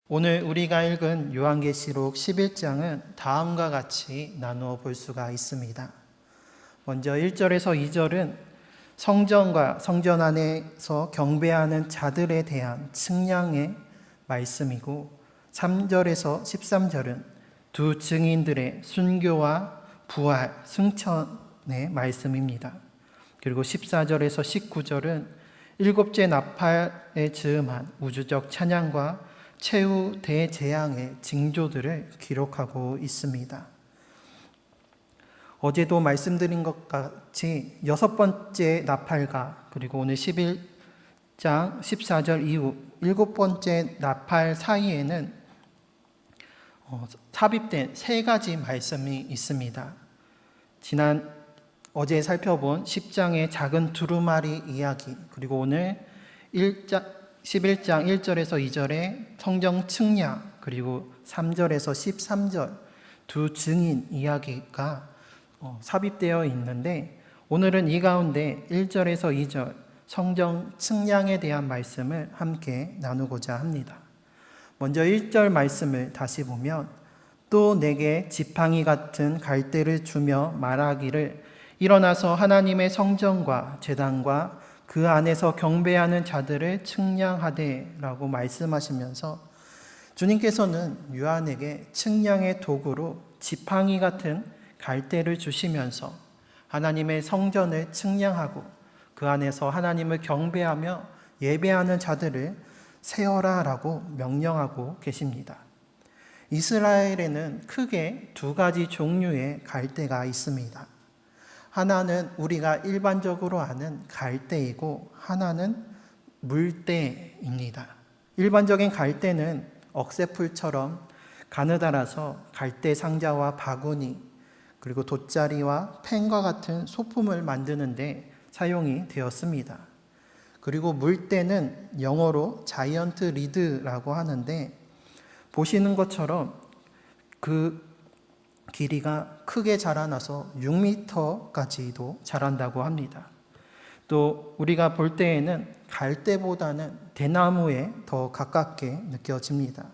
오늘 우리가 읽은 요한계시록 11장은 다음과 같이 나누어 볼 수가 있습니다. 먼저 1절에서 2절은 성전과 성전 안에서 경배하는 자들에 대한 측량의 말씀이고, 3절에서 13절은 두 증인들의 순교와 부활, 승천의 말씀입니다. 그리고 14절에서 19절은 일곱째 나팔에 즈음한 우주적 찬양과 최후 대재앙의 징조들을 기록하고 있습니다. 어제도 말씀드린 것 같이 여섯 번째 나팔과 그리고 오늘 11장 14절 이후 일곱 번째 나팔 사이에는 삽입된 세 가지 말씀이 있습니다. 어제 살펴본 10장의 작은 두루마리 이야기, 그리고 오늘 11장 1절에서 2절의 성경 측량, 그리고 3절에서 13절 두 증인 이야기가 삽입되어 있는데, 오늘은 이 가운데 1절에서 2절 성경 측량에 대한 말씀을 함께 나누고자 합니다. 먼저 1절 말씀을 다시 보면, 또 내게 지팡이 같은 갈대를 주며 말하기를 일어나서 하나님의 성전과 제단과 그 안에서 경배하는 자들을 측량하되 라고 말씀하시면서 주님께서는 요한에게 측량의 도구로 지팡이 같은 갈대를 주시면서 하나님의 성전을 측량하고 그 안에서 하나님을 경배하며 예배하는 자들을 세어라 라고 명령하고 계십니다. 이스라엘에는 크게 두 가지 종류의 갈대가 있습니다. 하나는 우리가 일반적으로 아는 갈대이고 하나는 물대입니다. 일반적인 갈대는 억새풀처럼 가느다라서 갈대 상자와 바구니, 그리고 돗자리와 펜과 같은 소품을 만드는데 사용이 되었습니다. 그리고 물대는 영어로 자이언트 리드라고 하는데, 보시는 것처럼 그 길이가 크게 자라나서 6m까지도 자란다고 합니다. 또 우리가 볼 때에는 갈대보다는 대나무에 더 가깝게 느껴집니다.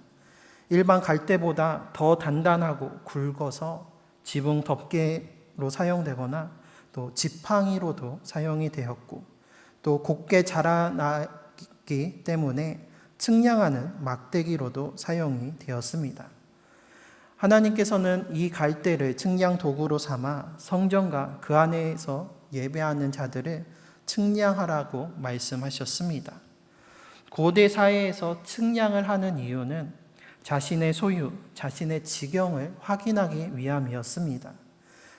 일반 갈대보다 더 단단하고 굵어서 지붕 덮개로 사용되거나 또 지팡이로도 사용이 되었고, 또 곱게 자라나기 때문에 측량하는 막대기로도 사용이 되었습니다. 하나님께서는 이 갈대를 측량 도구로 삼아 성전과 그 안에서 예배하는 자들을 측량하라고 말씀하셨습니다. 고대 사회에서 측량을 하는 이유는 자신의 소유, 자신의 지경을 확인하기 위함이었습니다.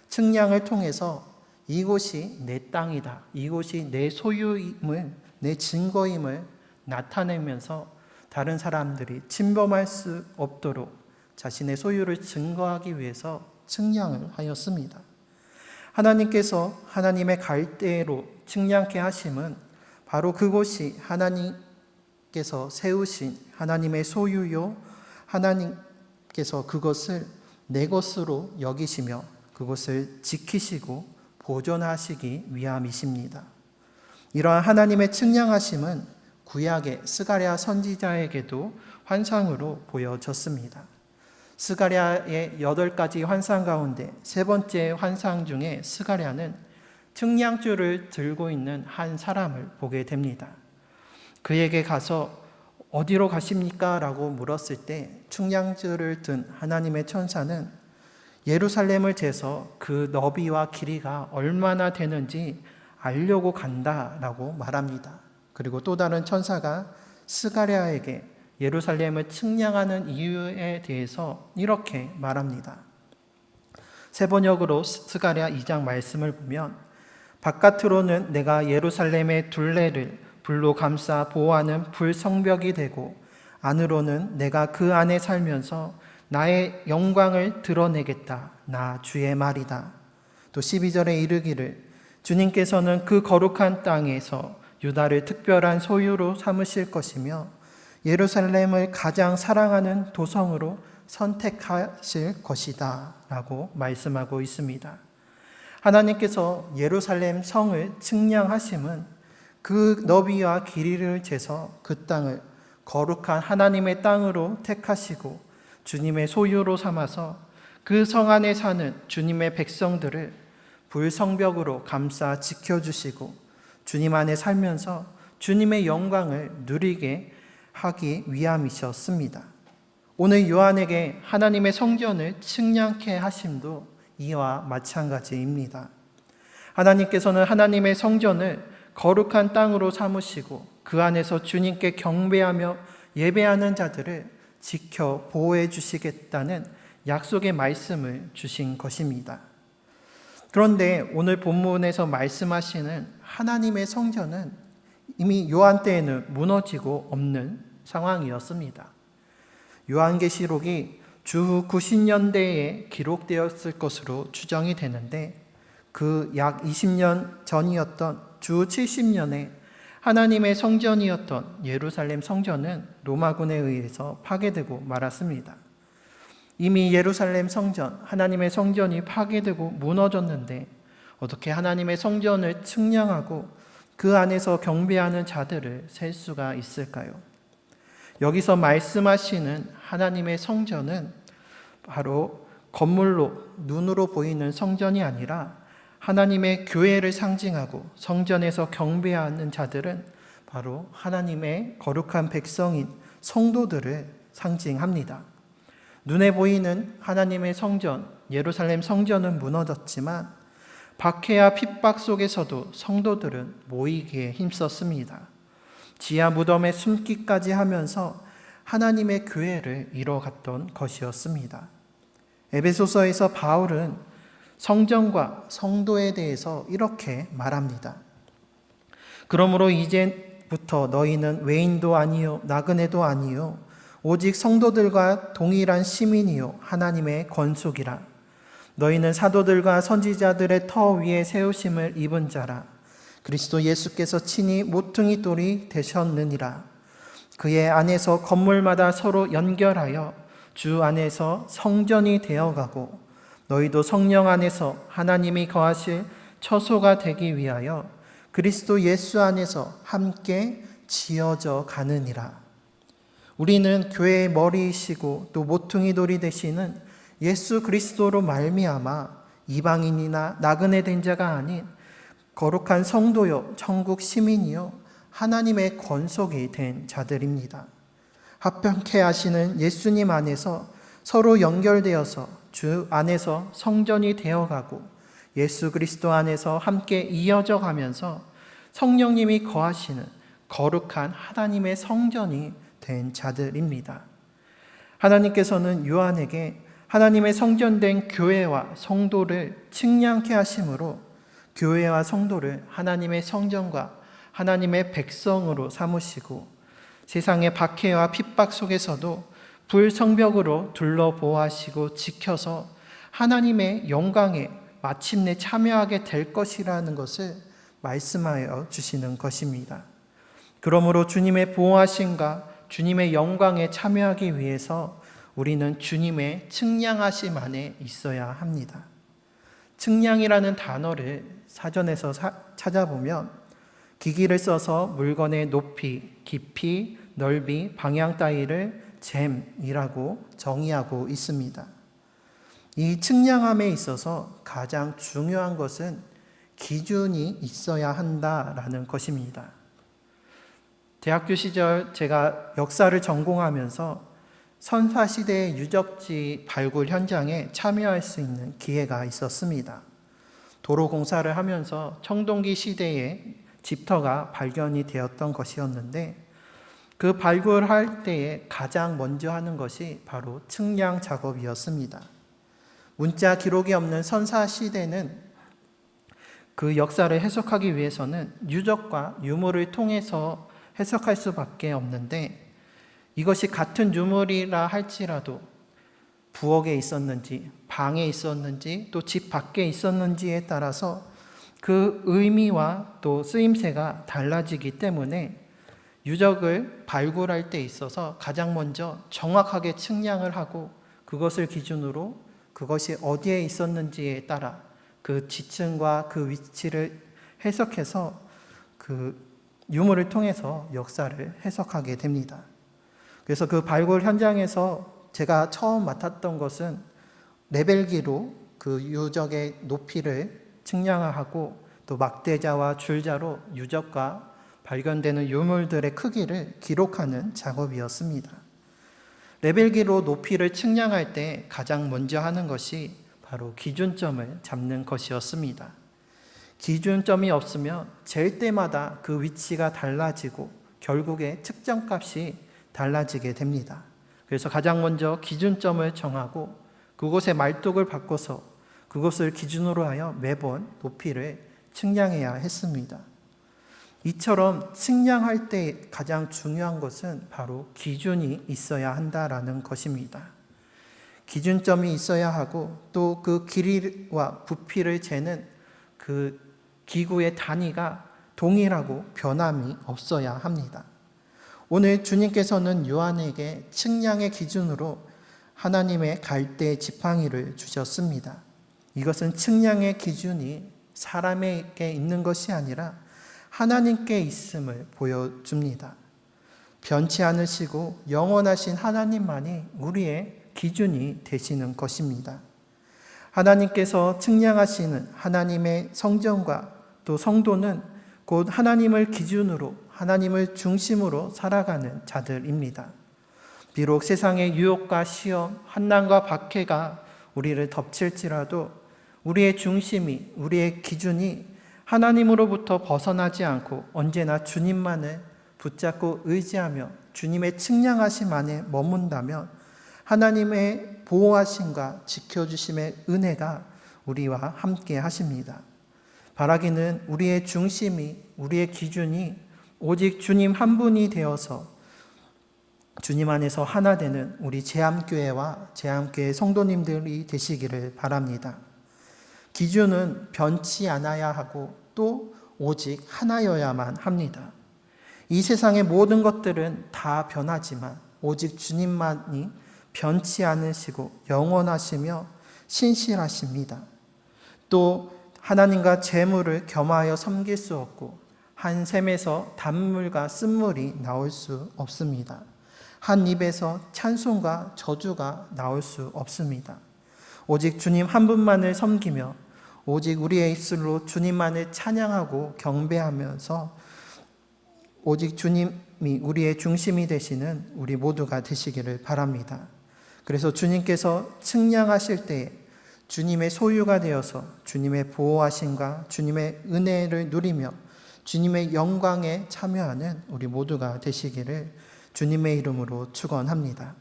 측량을 통해서 이곳이 내 땅이다, 이곳이 내 소유임을, 내 증거임을 나타내면서 다른 사람들이 침범할 수 없도록 자신의 소유를 증거하기 위해서 측량을 하였습니다. 하나님께서 하나님의 갈대로 측량케 하심은 바로 그곳이 하나님께서 세우신 하나님의 소유요, 하나님께서 그것을 내 것으로 여기시며 그것을 지키시고 보존하시기 위함이십니다. 이러한 하나님의 측량하심은 구약의 스가랴 선지자에게도 환상으로 보여졌습니다. 스가랴의 8가지 환상 가운데 세 번째 환상 중에 스가랴는 측량줄을 들고 있는 한 사람을 보게 됩니다. 그에게 가서 어디로 가십니까? 라고 물었을 때 측량줄을 든 하나님의 천사는 예루살렘을 재서 그 너비와 길이가 얼마나 되는지 알려고 간다 라고 말합니다. 그리고 또 다른 천사가 스가랴에게 예루살렘을 측량하는 이유에 대해서 이렇게 말합니다. 세 번역으로 스가랴 2장 말씀을 보면, 바깥으로는 내가 예루살렘의 둘레를 불로 감싸 보호하는 불성벽이 되고 안으로는 내가 그 안에 살면서 나의 영광을 드러내겠다. 나 주의 말이다. 또 12절에 이르기를 주님께서는 그 거룩한 땅에서 유다를 특별한 소유로 삼으실 것이며 예루살렘을 가장 사랑하는 도성으로 선택하실 것이다 라고 말씀하고 있습니다. 하나님께서 예루살렘 성을 측량하심은 그 너비와 길이를 재서 그 땅을 거룩한 하나님의 땅으로 택하시고 주님의 소유로 삼아서 그 성 안에 사는 주님의 백성들을 불성벽으로 감싸 지켜주시고 주님 안에 살면서 주님의 영광을 누리게 하기 위함이셨습니다. 오늘 요한에게 하나님의 성전을 측량케 하심도 이와 마찬가지입니다. 하나님께서는 하나님의 성전을 거룩한 땅으로 삼으시고 그 안에서 주님께 경배하며 예배하는 자들을 지켜 보호해 주시겠다는 약속의 말씀을 주신 것입니다. 그런데 오늘 본문에서 말씀하시는 하나님의 성전은 이미 요한 때에는 무너지고 없는 상황이었습니다. 요한계시록이 주후 90년대에 기록되었을 것으로 추정이 되는데 그 약 20년 전이었던 주후 70년에 하나님의 성전이었던 예루살렘 성전은 로마군에 의해서 파괴되고 말았습니다. 이미 예루살렘 성전, 하나님의 성전이 파괴되고 무너졌는데 어떻게 하나님의 성전을 측량하고 그 안에서 경배하는 자들을 셀 수가 있을까요? 여기서 말씀하시는 하나님의 성전은 바로 건물로 눈으로 보이는 성전이 아니라 하나님의 교회를 상징하고 성전에서 경배하는 자들은 바로 하나님의 거룩한 백성인 성도들을 상징합니다. 눈에 보이는 하나님의 성전, 예루살렘 성전은 무너졌지만 박해와 핍박 속에서도 성도들은 모이기에 힘썼습니다. 지하 무덤에 숨기까지 하면서 하나님의 교회를 이뤄갔던 것이었습니다. 에베소서에서 바울은 성전과 성도에 대해서 이렇게 말합니다. 그러므로 이제부터 너희는 외인도 아니요 나그네도 아니요 오직 성도들과 동일한 시민이요 하나님의 권속이라. 너희는 사도들과 선지자들의 터 위에 세우심을 입은 자라. 그리스도 예수께서 친히 모퉁이 돌이 되셨느니라. 그의 안에서 건물마다 서로 연결하여 주 안에서 성전이 되어가고 너희도 성령 안에서 하나님이 거하실 처소가 되기 위하여 그리스도 예수 안에서 함께 지어져 가느니라. 우리는 교회의 머리이시고 또 모퉁이 돌이 되시는 예수 그리스도로 말미암아 이방인이나 나그네 된 자가 아닌 거룩한 성도요 천국 시민이요 하나님의 권속이 된 자들입니다. 합병케 하시는 예수님 안에서 서로 연결되어서 주 안에서 성전이 되어가고 예수 그리스도 안에서 함께 이어져 가면서 성령님이 거하시는 거룩한 하나님의 성전이 된 자들입니다. 하나님께서는 요한에게 하나님의 성전된 교회와 성도를 측량케 하심으로 교회와 성도를 하나님의 성전과 하나님의 백성으로 삼으시고 세상의 박해와 핍박 속에서도 불성벽으로 둘러보호하시고 지켜서 하나님의 영광에 마침내 참여하게 될 것이라는 것을 말씀하여 주시는 것입니다. 그러므로 주님의 보호하심과 주님의 영광에 참여하기 위해서 우리는 주님의 측량하심 안에 있어야 합니다. 측량이라는 단어를 사전에서 찾아보면 기기를 써서 물건의 높이, 깊이, 넓이, 방향 따위를 잼이라고 정의하고 있습니다. 이 측량함에 있어서 가장 중요한 것은 기준이 있어야 한다라는 것입니다. 대학교 시절 제가 역사를 전공하면서 선사시대의 유적지 발굴 현장에 참여할 수 있는 기회가 있었습니다. 도로 공사를 하면서 청동기 시대의 집터가 발견이 되었던 것이었는데 그 발굴할 때에 가장 먼저 하는 것이 바로 측량 작업이었습니다. 문자 기록이 없는 선사시대는 그 역사를 해석하기 위해서는 유적과 유물을 통해서 해석할 수밖에 없는데 이것이 같은 유물이라 할지라도 부엌에 있었는지 방에 있었는지 또 집 밖에 있었는지에 따라서 그 의미와 또 쓰임새가 달라지기 때문에 유적을 발굴할 때 있어서 가장 먼저 정확하게 측량을 하고 그것을 기준으로 그것이 어디에 있었는지에 따라 그 지층과 그 위치를 해석해서 그 유물을 통해서 역사를 해석하게 됩니다. 그래서 그 발굴 현장에서 제가 처음 맡았던 것은 레벨기로 그 유적의 높이를 측량하고 또 막대자와 줄자로 유적과 발견되는 유물들의 크기를 기록하는 작업이었습니다. 레벨기로 높이를 측량할 때 가장 먼저 하는 것이 바로 기준점을 잡는 것이었습니다. 기준점이 없으면 잴 때마다 그 위치가 달라지고 결국에 측정값이 달라지게 됩니다. 그래서 가장 먼저 기준점을 정하고 그곳의 말뚝을 바꿔서 그것을 기준으로 하여 매번 높이를 측량해야 했습니다. 이처럼 측량할 때 가장 중요한 것은 바로 기준이 있어야 한다라는 것입니다. 기준점이 있어야 하고 또 그 길이와 부피를 재는 그 기구의 단위가 동일하고 변함이 없어야 합니다. 오늘 주님께서는 요한에게 측량의 기준으로 하나님의 갈대 지팡이를 주셨습니다. 이것은 측량의 기준이 사람에게 있는 것이 아니라 하나님께 있음을 보여줍니다. 변치 않으시고 영원하신 하나님만이 우리의 기준이 되시는 것입니다. 하나님께서 측량하시는 하나님의 성전과 또 성도는 곧 하나님을 기준으로 하나님을 중심으로 살아가는 자들입니다. 비록 세상의 유혹과 시험, 환난과 박해가 우리를 덮칠지라도 우리의 중심이, 우리의 기준이 하나님으로부터 벗어나지 않고 언제나 주님만을 붙잡고 의지하며 주님의 측량하심 안에 머문다면 하나님의 보호하심과 지켜주심의 은혜가 우리와 함께 하십니다. 바라기는 우리의 중심이, 우리의 기준이 오직 주님 한 분이 되어서 주님 안에서 하나 되는 우리 제암교회와 제암교회 성도님들이 되시기를 바랍니다. 기준은 변치 않아야 하고 또 오직 하나여야만 합니다. 이 세상의 모든 것들은 다 변하지만 오직 주님만이 변치 않으시고 영원하시며 신실하십니다. 또 하나님과 재물을 겸하여 섬길 수 없고 한 샘에서 단물과 쓴물이 나올 수 없습니다. 한 입에서 찬송과 저주가 나올 수 없습니다. 오직 주님 한 분만을 섬기며 오직 우리의 입술로 주님만을 찬양하고 경배하면서 오직 주님이 우리의 중심이 되시는 우리 모두가 되시기를 바랍니다. 그래서 주님께서 측량하실 때에 주님의 소유가 되어서 주님의 보호하심과 주님의 은혜를 누리며 주님의 영광에 참여하는 우리 모두가 되시기를 주님의 이름으로 축원합니다.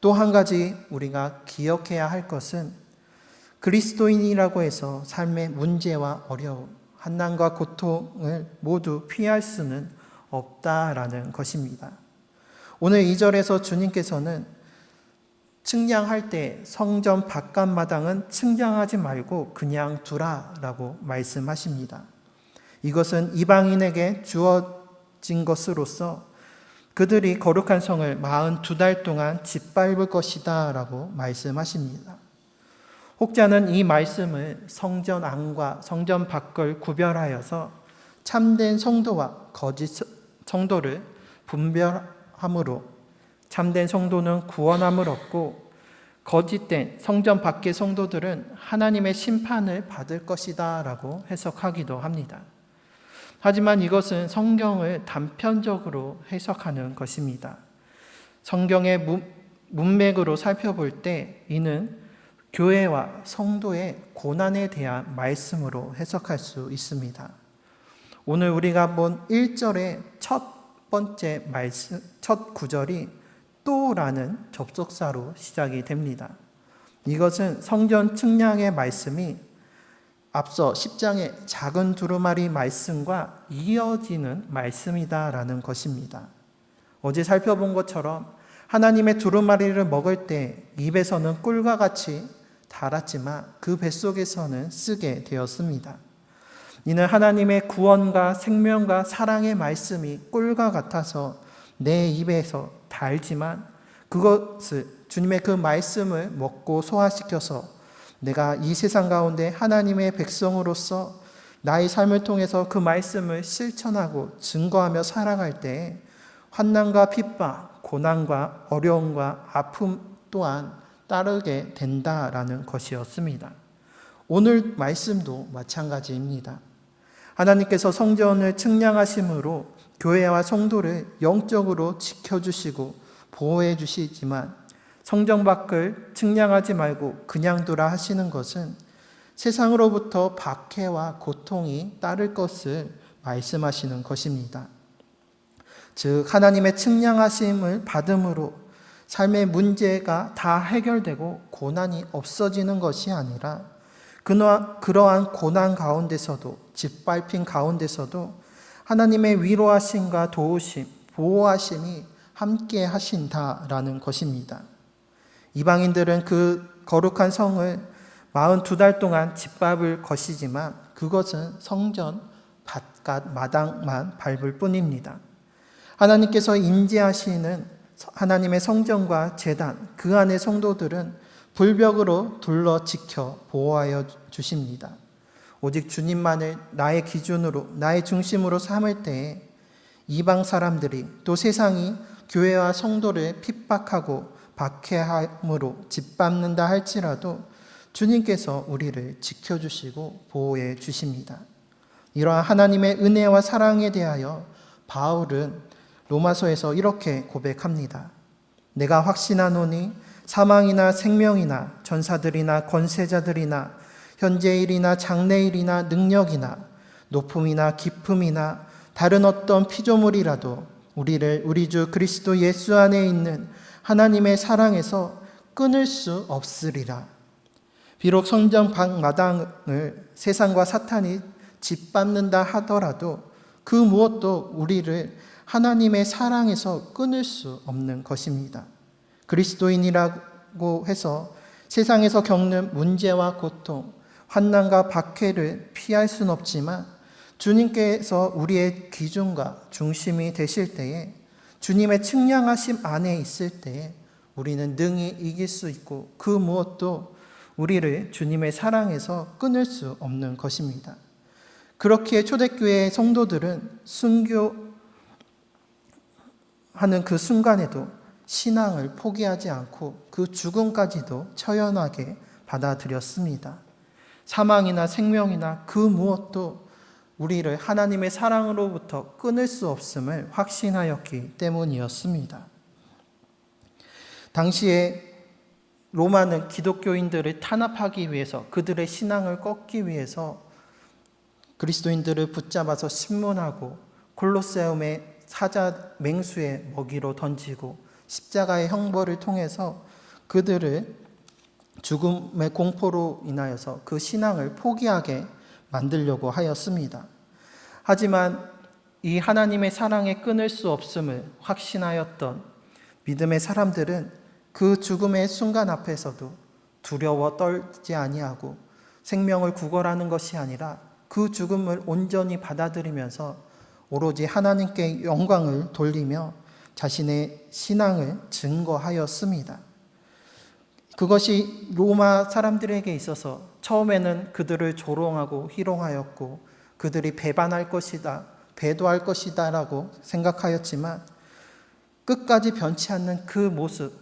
또 한 가지 우리가 기억해야 할 것은 그리스도인이라고 해서 삶의 문제와 어려움, 환난과 고통을 모두 피할 수는 없다라는 것입니다. 오늘 2절에서 주님께서는 측량할 때 성전 바깥마당은 측량하지 말고 그냥 두라라고 말씀하십니다. 이것은 이방인에게 주어진 것으로서 그들이 거룩한 성을 42달 동안 짓밟을 것이다 라고 말씀하십니다. 혹자는 이 말씀을 성전 안과 성전 밖을 구별하여서 참된 성도와 거짓 성도를 분별함으로 참된 성도는 구원함을 얻고 거짓된 성전 밖의 성도들은 하나님의 심판을 받을 것이다 라고 해석하기도 합니다. 하지만 이것은 성경을 단편적으로 해석하는 것입니다. 성경의 문맥으로 살펴볼 때 이는 교회와 성도의 고난에 대한 말씀으로 해석할 수 있습니다. 오늘 우리가 본 1절의 첫 번째 말씀, 첫 구절이 또라는 접속사로 시작이 됩니다. 이것은 성전 측량의 말씀이 앞서 10장의 작은 두루마리 말씀과 이어지는 말씀이다라는 것입니다. 어제 살펴본 것처럼 하나님의 두루마리를 먹을 때 입에서는 꿀과 같이 달았지만 그 뱃속에서는 쓰게 되었습니다. 이는 하나님의 구원과 생명과 사랑의 말씀이 꿀과 같아서 내 입에서 달지만 그것을 주님의 그 말씀을 먹고 소화시켜서 내가 이 세상 가운데 하나님의 백성으로서 나의 삶을 통해서 그 말씀을 실천하고 증거하며 살아갈 때 환난과 핍박, 고난과 어려움과 아픔 또한 따르게 된다라는 것이었습니다. 오늘 말씀도 마찬가지입니다. 하나님께서 성전을 측량하심으로 교회와 성도를 영적으로 지켜주시고 보호해 주시지만 성전 밖을 측량하지 말고 그냥 두라 하시는 것은 세상으로부터 박해와 고통이 따를 것을 말씀하시는 것입니다. 즉 하나님의 측량하심을 받음으로 삶의 문제가 다 해결되고 고난이 없어지는 것이 아니라 그러한 고난 가운데서도 짓밟힌 가운데서도 하나님의 위로하심과 도우심, 보호하심이 함께 하신다라는 것입니다. 이방인들은 그 거룩한 성을 42달 동안 짓밟을 것이지만 그것은 성전 바깥 마당만 밟을 뿐입니다. 하나님께서 임재하시는 하나님의 성전과 제단, 그 안의 성도들은 불벽으로 둘러 지켜 보호하여 주십니다. 오직 주님만을 나의 기준으로, 나의 중심으로 삼을 때에 이방 사람들이 또 세상이 교회와 성도를 핍박하고 박해함으로 짓밟는다 할지라도 주님께서 우리를 지켜주시고 보호해 주십니다. 이러한 하나님의 은혜와 사랑에 대하여 바울은 로마서에서 이렇게 고백합니다. 내가 확신하노니 사망이나 생명이나 전사들이나 권세자들이나 현재일이나 장래일이나 능력이나 높음이나 깊음이나 다른 어떤 피조물이라도 우리를 우리 주 그리스도 예수 안에 있는 하나님의 사랑에서 끊을 수 없으리라. 비록 성전 방마당을 세상과 사탄이 짓밟는다 하더라도 그 무엇도 우리를 하나님의 사랑에서 끊을 수 없는 것입니다. 그리스도인이라고 해서 세상에서 겪는 문제와 고통, 환난과 박해를 피할 수는 없지만 주님께서 우리의 기준과 중심이 되실 때에 주님의 측량하심 안에 있을 때에 우리는 능히 이길 수 있고 그 무엇도 우리를 주님의 사랑에서 끊을 수 없는 것입니다. 그렇기에 초대교회의 성도들은 순교하는 그 순간에도 신앙을 포기하지 않고 그 죽음까지도 처연하게 받아들였습니다. 사망이나 생명이나 그 무엇도 우리를 하나님의 사랑으로부터 끊을 수 없음을 확신하였기 때문이었습니다. 당시에 로마는 기독교인들을 탄압하기 위해서 그들의 신앙을 꺾기 위해서 그리스도인들을 붙잡아서 신문하고 콜로세움의 사자 맹수의 먹이로 던지고 십자가의 형벌을 통해서 그들을 죽음의 공포로 인하여서 그 신앙을 포기하게 만들려고 하였습니다. 하지만 이 하나님의 사랑에 끊을 수 없음을 확신하였던 믿음의 사람들은 그 죽음의 순간 앞에서도 두려워 떨지 아니하고 생명을 구걸하는 것이 아니라 그 죽음을 온전히 받아들이면서 오로지 하나님께 영광을 돌리며 자신의 신앙을 증거하였습니다. 그것이 로마 사람들에게 있어서 처음에는 그들을 조롱하고 희롱하였고 그들이 배반할 것이다, 배도할 것이다 라고 생각하였지만 끝까지 변치 않는 그 모습,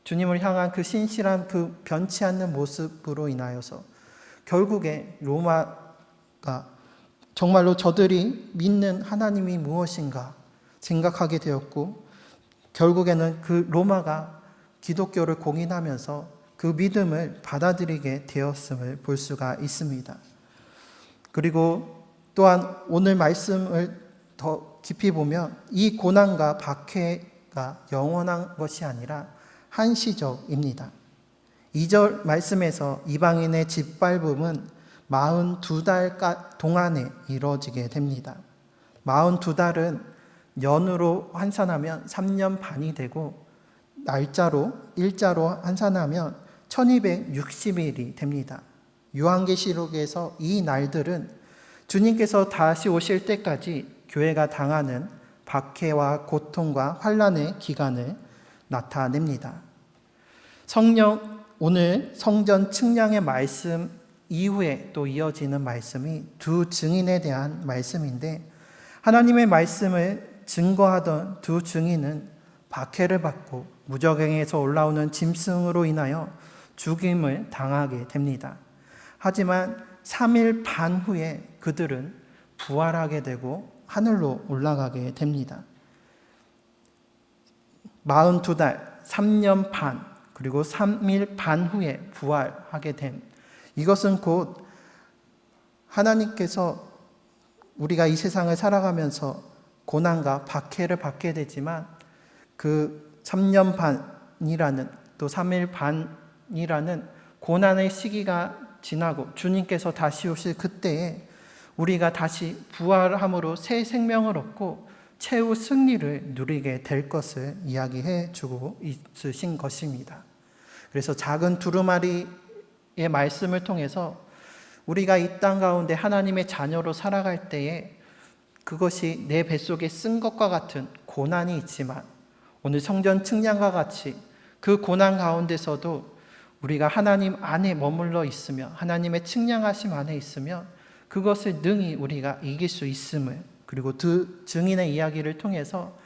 주님을 향한 그 신실한 그 변치 않는 모습으로 인하여서 결국에 로마가 정말로 저들이 믿는 하나님이 무엇인가 생각하게 되었고 결국에는 그 로마가 기독교를 공인하면서 그 믿음을 받아들이게 되었음을 볼 수가 있습니다. 그리고 또한 오늘 말씀을 더 깊이 보면 이 고난과 박해가 영원한 것이 아니라 한시적입니다. 2절 말씀에서 이방인의 짓밟음은 42달 동안에 이루어지게 됩니다. 42달은 년으로 환산하면 3년 반이 되고 날짜로 일자로 환산하면 1260일이 됩니다. 요한계시록에서 이 날들은 주님께서 다시 오실 때까지 교회가 당하는 박해와 고통과 환난의 기간을 나타냅니다. 성령 오늘 성전 측량의 말씀 이후에 또 이어지는 말씀이 두 증인에 대한 말씀인데 하나님의 말씀을 증거하던 두 증인은 박해를 받고 무적행에서 올라오는 짐승으로 인하여 죽임을 당하게 됩니다. 하지만 3일 반 후에 그들은 부활하게 되고 하늘로 올라가게 됩니다. 42달, 3년 반, 그리고 3일 반 후에 부활하게 됨. 이것은 곧 하나님께서 우리가 이 세상을 살아가면서 고난과 박해를 받게 되지만 그 3년 반이라는 또 3일 반이라는 고난의 시기가 지나고 주님께서 다시 오실 그때에 우리가 다시 부활함으로 새 생명을 얻고 최후 승리를 누리게 될 것을 이야기해 주고 있으신 것입니다. 그래서 작은 두루마리의 말씀을 통해서 우리가 이 땅 가운데 하나님의 자녀로 살아갈 때에 그것이 내 뱃속에 쓴 것과 같은 고난이 있지만 오늘 성전 측량과 같이 그 고난 가운데서도 우리가 하나님 안에 머물러 있으며 하나님의 측량하심 안에 있으면 그것을 능히 우리가 이길 수 있음을, 그리고 그 증인의 이야기를 통해서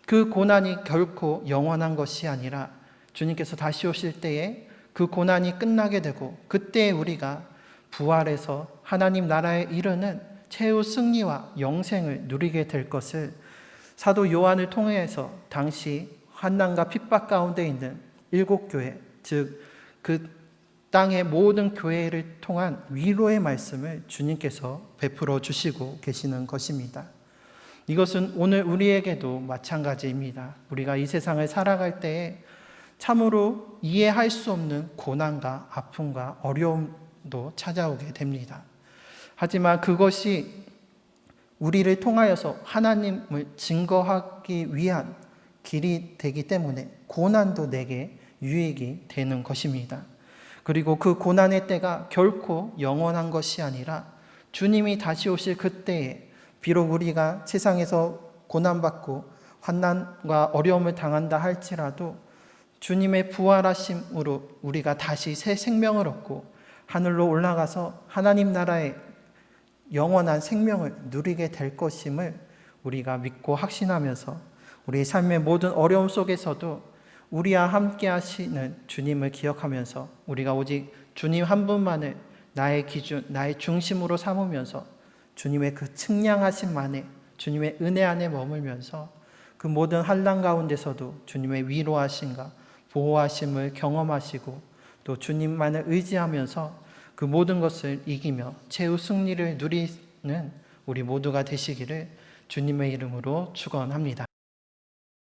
그 고난이 결코 영원한 것이 아니라 주님께서 다시 오실 때에 그 고난이 끝나게 되고 그때 우리가 부활해서 하나님 나라에 이르는 최후 승리와 영생을 누리게 될 것을 사도 요한을 통해서 당시 환난과 핍박 가운데 있는 7교회, 즉 그 땅의 모든 교회를 통한 위로의 말씀을 주님께서 베풀어 주시고 계시는 것입니다. 이것은 오늘 우리에게도 마찬가지입니다. 우리가 이 세상을 살아갈 때에 참으로 이해할 수 없는 고난과 아픔과 어려움도 찾아오게 됩니다. 하지만 그것이 우리를 통하여서 하나님을 증거하기 위한 길이 되기 때문에 고난도 내게 유익이 되는 것입니다. 그리고 그 고난의 때가 결코 영원한 것이 아니라 주님이 다시 오실 그때에 비록 우리가 세상에서 고난받고 환난과 어려움을 당한다 할지라도 주님의 부활하심으로 우리가 다시 새 생명을 얻고 하늘로 올라가서 하나님 나라의 영원한 생명을 누리게 될 것임을 우리가 믿고 확신하면서 우리의 삶의 모든 어려움 속에서도 우리와 함께 하시는 주님을 기억하면서 우리가 오직 주님 한 분만을 나의 기준, 나의 중심으로 삼으면서 주님의 그 측량하심 안에, 주님의 은혜 안에 머물면서 그 모든 환난 가운데서도 주님의 위로하심과 보호하심을 경험하시고 또 주님만을 의지하면서 그 모든 것을 이기며 최후 승리를 누리는 우리 모두가 되시기를 주님의 이름으로 축원합니다.